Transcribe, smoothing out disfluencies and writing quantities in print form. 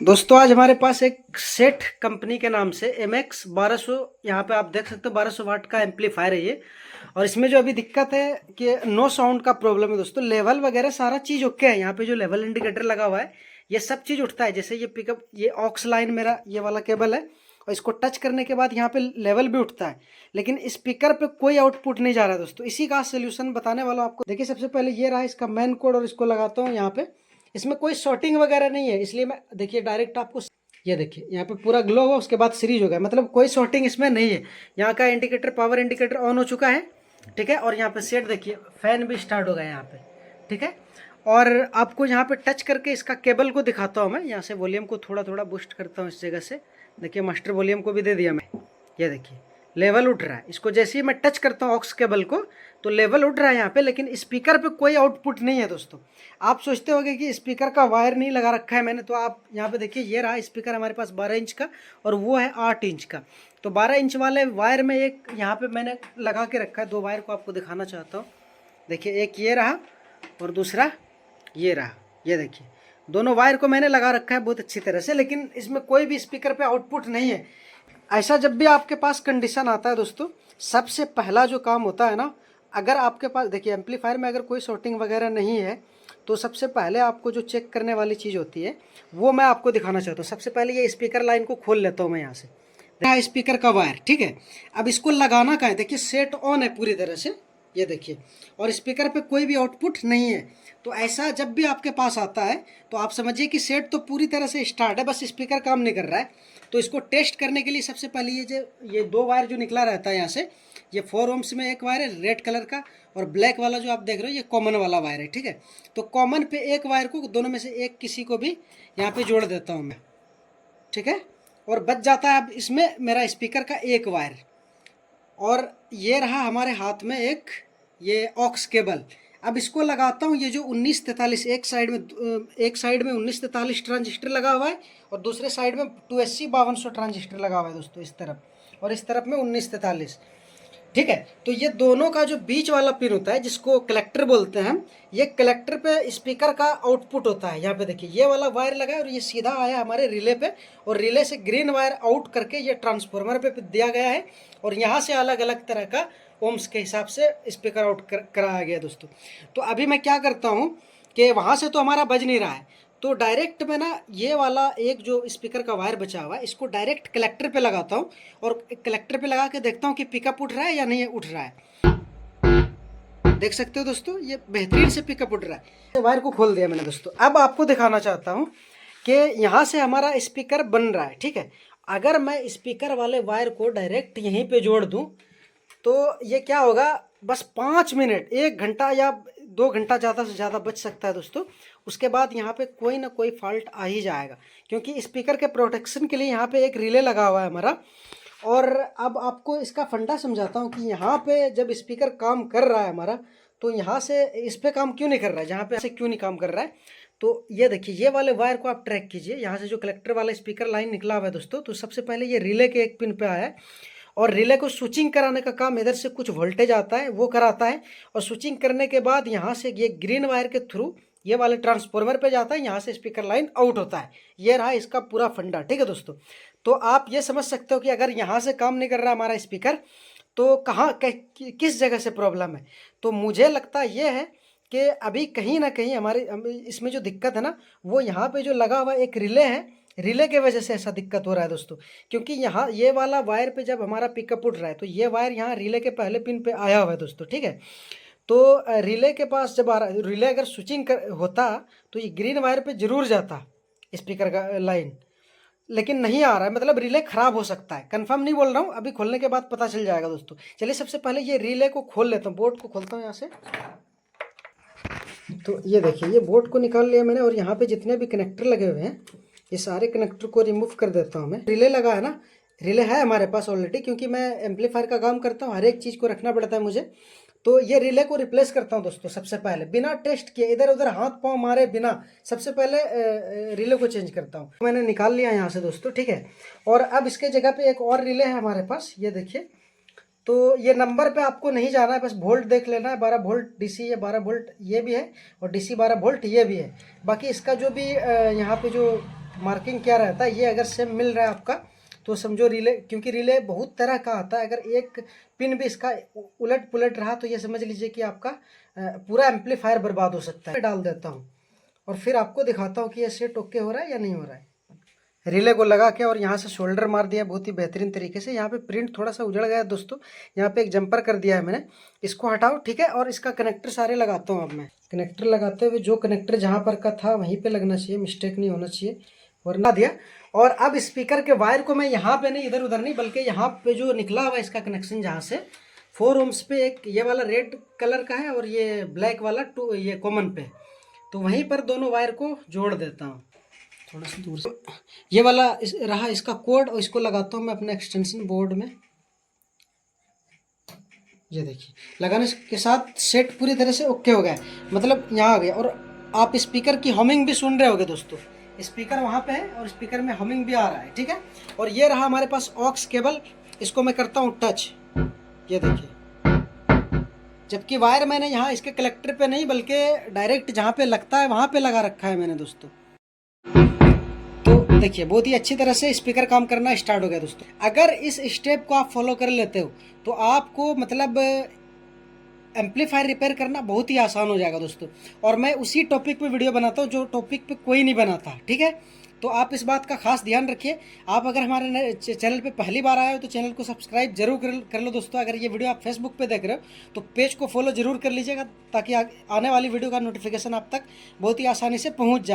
दोस्तों आज हमारे पास एक सेट कंपनी के नाम से MX 1200 यहाँ पे आप देख सकते हो 1200 वाट का एम्पलीफायर है ये। और इसमें जो अभी दिक्कत है कि नो साउंड का प्रॉब्लम है दोस्तों। लेवल वगैरह सारा चीज़ ओके है। यहाँ पे जो लेवल इंडिकेटर लगा हुआ है ये सब चीज़ उठता है। जैसे ये पिकअप ये ऑक्स लाइन मेरा ये वाला केबल है और इसको टच करने के बाद यहाँ पे लेवल भी उठता है, लेकिन स्पीकर पे कोई आउटपुट नहीं जा रहा है दोस्तों। इसी का सोल्यूशन बताने वाला हूँ आपको। देखिए सबसे पहले ये रहा इसका मेन कोड और इसको लगाता हूँ यहाँ पे। इसमें कोई शॉर्टिंग वगैरह नहीं है, इसलिए मैं देखिए डायरेक्ट आपको ये देखिए यहाँ पे पूरा ग्लो हुआ, उसके बाद सीरीज हो गया, मतलब कोई शॉर्टिंग इसमें नहीं है। यहाँ का इंडिकेटर पावर इंडिकेटर ऑन हो चुका है, ठीक है। और यहाँ पे सेट देखिए फैन भी स्टार्ट हो गया यहाँ पे, ठीक है। और आपको यहाँ पे टच करके इसका केबल को दिखाता हूँ मैं। यहाँ से वॉल्यूम को थोड़ा थोड़ा बूस्ट करता हूँ इस जगह से। देखिए मास्टर वॉल्यूम को भी दे दिया मैं, ये देखिए लेवल उठ रहा है। इसको जैसे ही मैं टच करता हूँ ऑक्स केबल को तो लेवल उठ रहा है यहाँ पे, लेकिन स्पीकर पे कोई आउटपुट नहीं है दोस्तों। आप सोचते होंगे कि स्पीकर का वायर नहीं लगा रखा है मैंने, तो आप यहाँ पे देखिए ये रहा स्पीकर हमारे पास 12 इंच का और वो है 8 इंच का। तो 12 इंच वाले वायर में एक यहाँ पे मैंने लगा के रखा है। दो वायर को आपको दिखाना चाहता हूँ। देखिए एक ये रहा और दूसरा ये रहा, ये देखिए दोनों वायर को मैंने लगा रखा है बहुत अच्छी तरह से, लेकिन इसमें कोई भी स्पीकर पे आउटपुट नहीं है। ऐसा जब भी आपके पास कंडीशन आता है दोस्तों, सबसे पहला जो काम होता है ना, अगर आपके पास देखिए एम्पलीफायर में अगर कोई शॉर्टिंग वगैरह नहीं है तो सबसे पहले आपको जो चेक करने वाली चीज़ होती है वो मैं आपको दिखाना चाहता हूँ। सबसे पहले ये स्पीकर लाइन को खोल लेता हूँ मैं यहाँ से। स्पीकर का वायर, ठीक है। अब इसको लगाना कहाँ है, देखिए सेट ऑन है पूरी तरह से, ये देखिए, और स्पीकर पे कोई भी आउटपुट नहीं है। तो ऐसा जब भी आपके पास आता है तो आप समझिए कि सेट तो पूरी तरह से स्टार्ट है, बस स्पीकर काम नहीं कर रहा है। तो इसको टेस्ट करने के लिए सबसे पहले ये दो वायर जो निकला रहता है यहाँ से, ये 4 ohms में एक वायर है रेड कलर का, और ब्लैक वाला जो आप देख रहे हो ये कॉमन वाला वायर है, ठीक है। तो कॉमन पे एक वायर को, दोनों में से एक किसी को भी यहाँ पे जोड़ देता हूँ मैं, ठीक है। और बच जाता है अब इसमें मेरा स्पीकर का एक वायर। और ये रहा हमारे हाथ में ये ऑक्स केबल। अब इसको लगाता हूँ। ये जो 1943 एक साइड में 1943 ट्रांजिस्टर लगा हुआ है और दूसरे साइड में 2SC 5200 ट्रांजिस्टर लगा हुआ है दोस्तों, इस तरफ, और इस तरफ में 1943, ठीक है। तो ये दोनों का जो बीच वाला पिन होता है जिसको कलेक्टर बोलते हैं हम, ये कलेक्टर पे स्पीकर का आउटपुट होता है। यहाँ पे देखिए ये वाला वायर लगा है और ये सीधा आया हमारे रिले पे, और रिले से ग्रीन वायर आउट करके ये ट्रांसफार्मर पे दिया गया है, और यहाँ से अलग अलग तरह का ओम्स के हिसाब से स्पीकर आउट कराया गया दोस्तों। तो अभी मैं क्या करता हूँ कि वहाँ से तो हमारा बज नहीं रहा है, तो डायरेक्ट मैं ना ये वाला एक जो स्पीकर का वायर बचा हुआ है इसको डायरेक्ट कलेक्टर पे लगाता हूँ, और कलेक्टर पे लगा के देखता हूँ कि पिकअप उठ रहा है या नहीं उठ रहा है। देख सकते हो दोस्तों ये बेहतरीन से पिकअप उठ रहा है। वायर को खोल दिया मैंने दोस्तों। अब आपको दिखाना चाहता हूँ कि यहाँ से हमारा स्पीकर बन रहा है, ठीक है। अगर मैं स्पीकर वाले वायर को डायरेक्ट यहीं पे जोड़ दूँ तो ये क्या होगा, बस 5 मिनट, 1 घंटा या 2 घंटा ज़्यादा से ज़्यादा बच सकता है दोस्तों। उसके बाद यहाँ पे कोई ना कोई फॉल्ट आ ही जाएगा, क्योंकि स्पीकर के प्रोटेक्शन के लिए यहाँ पे एक रिले लगा हुआ है हमारा। और अब आपको इसका फंडा समझाता हूँ कि यहाँ पे जब स्पीकर काम कर रहा है हमारा, तो यहाँ से इस पर काम क्यों नहीं कर रहा है, जहाँ पे ऐसे क्यों नहीं काम कर रहा है। तो ये देखिए ये वाले वायर को आप ट्रैक कीजिए, यहाँ से जो कलेक्टर वाला स्पीकर लाइन निकला हुआ है दोस्तों, तो सबसे पहले ये रिले के एक पिन पे आया है, और रिले को स्विचिंग कराने का काम इधर से कुछ वोल्टेज आता है वो कराता है, और स्विचिंग करने के बाद यहाँ से ये ग्रीन वायर के थ्रू ये वाले ट्रांसफार्मर पे जाता है, यहाँ से स्पीकर लाइन आउट होता है। ये रहा इसका पूरा फंडा, ठीक है दोस्तों। तो आप ये समझ सकते हो कि अगर यहाँ से काम नहीं कर रहा हमारा स्पीकर तो कहाँ किस जगह से प्रॉब्लम है। तो मुझे लगता ये है कि अभी कहीं ना कहीं हमारे इसमें जो दिक्कत है ना, वो यहाँ पे जो लगा हुआ एक रिले है, रिले के वजह से ऐसा दिक्कत हो रहा है दोस्तों। क्योंकि यहाँ ये वाला वायर पे जब हमारा पिकअप उठ रहा है तो ये वायर यहाँ रिले के पहले पिन पे आया हुआ है दोस्तों, ठीक है। तो रिले के पास जब आ रहा है, रिले अगर स्विचिंग होता तो ये ग्रीन वायर पे जरूर जाता स्पीकर का लाइन, लेकिन नहीं आ रहा है, मतलब रिले ख़राब हो सकता है। कंफर्म नहीं बोल रहा हूँ, अभी खोलने के बाद पता चल जाएगा दोस्तों। चलिए सबसे पहले ये रिले को खोल लेता हूँ, बोर्ड को खोलता हूँ यहाँ से। तो ये देखिए ये बोर्ड को निकाल लिया मैंने, और यहाँ पे जितने भी कनेक्टर लगे हुए हैं ये सारे कनेक्टर को रिमूव कर देता हूँ मैं। रिले लगा है ना, रिले है हमारे पास ऑलरेडी, क्योंकि मैं एम्पलीफायर का काम करता हूँ, हर एक चीज़ को रखना पड़ता है मुझे। तो ये रिले को रिप्लेस करता हूँ दोस्तों सबसे पहले, बिना टेस्ट किए, इधर उधर हाथ पाँव मारे बिना, सबसे पहले रिले को चेंज करता हूँ। मैंने निकाल लिया यहाँ से दोस्तों, ठीक है। और अब इसके जगह पे एक और रिले है हमारे पास, ये देखिए। तो ये नंबर पे आपको नहीं जाना है, बस वोल्ट देख लेना है। 12 वोल्ट DC है, 12 वोल्ट ये भी है, और DC 12 वोल्ट ये भी है। बाकी इसका जो भी यहाँ पे जो मार्किंग क्या रहता है, ये अगर सेम मिल रहा है आपका तो समझो रिले, क्योंकि रिले बहुत तरह का आता है, अगर एक पिन भी इसका उलट पुलट रहा तो ये समझ लीजिए कि आपका पूरा एम्पलीफायर बर्बाद हो सकता है। डाल देता हूँ और फिर आपको दिखाता हूँ कि ये सेट ओके हो रहा है या नहीं हो रहा है। रिले को लगा के और यहाँ से शोल्डर मार दिया बहुत ही बेहतरीन तरीके से। यहाँ पे प्रिंट थोड़ा सा उजड़ गया है दोस्तों, यहाँ पे एक जंपर कर दिया है मैंने, इसको हटाओ, ठीक है। और इसका कनेक्टर सारे लगाता हूँ अब मैं। कनेक्टर लगाते हुए जो कनेक्टर जहाँ पर का था वहीं पे लगना चाहिए, मिस्टेक नहीं होना चाहिए, वरना दिया। और अब स्पीकर के वायर को मैं यहाँ पे नहीं, इधर उधर नहीं, बल्कि यहाँ पे जो निकला हुआ इसका कनेक्शन, जहाँ से 4 ohms पे एक ये वाला रेड कलर का है और ये ब्लैक वाला ये कॉमन पे, तो वहीं पर दोनों वायर को जोड़ देता हूँ थोड़ा सा दूर से। ये वाला रहा इसका कोड, और इसको लगाता हूँ मैं अपने एक्सटेंशन बोर्ड में। ये देखिए लगाने के साथ सेट पूरी तरह से ओके हो गया, मतलब यहाँ आ गया। और आप स्पीकर की हमिंग भी सुन रहे होगे दोस्तों, स्पीकर वहाँ पे है और स्पीकर में हमिंग भी आ रहा है, ठीक है। और ये रहा हमारे पास ऑक्स केबल, इसको मैं करता हूँ टच, ये देखिए, जबकि वायर मैंने यहाँ इसके कलेक्टर पे नहीं बल्कि डायरेक्ट जहाँ पे लगता है वहाँ पे लगा रखा है मैंने दोस्तों। तो देखिए बहुत ही अच्छी तरह से स्पीकर काम करना स्टार्ट हो गया दोस्तों। अगर इस स्टेप को आप फॉलो कर लेते हो तो आपको मतलब एम्पलीफायर रिपेयर करना बहुत ही आसान हो जाएगा दोस्तों। और मैं उसी टॉपिक पे वीडियो बनाता हूँ जो टॉपिक पे कोई नहीं बनाता, ठीक है। तो आप इस बात का खास ध्यान रखिए। आप अगर हमारे चैनल पे पहली बार आए हो तो चैनल को सब्सक्राइब जरूर कर लो दोस्तों। अगर ये वीडियो आप फेसबुक पे देख रहे हो तो पेज को फॉलो जरूर कर लीजिएगा, ताकि आने वाली वीडियो का नोटिफिकेशन आप तक बहुत ही आसानी से पहुँच जाए।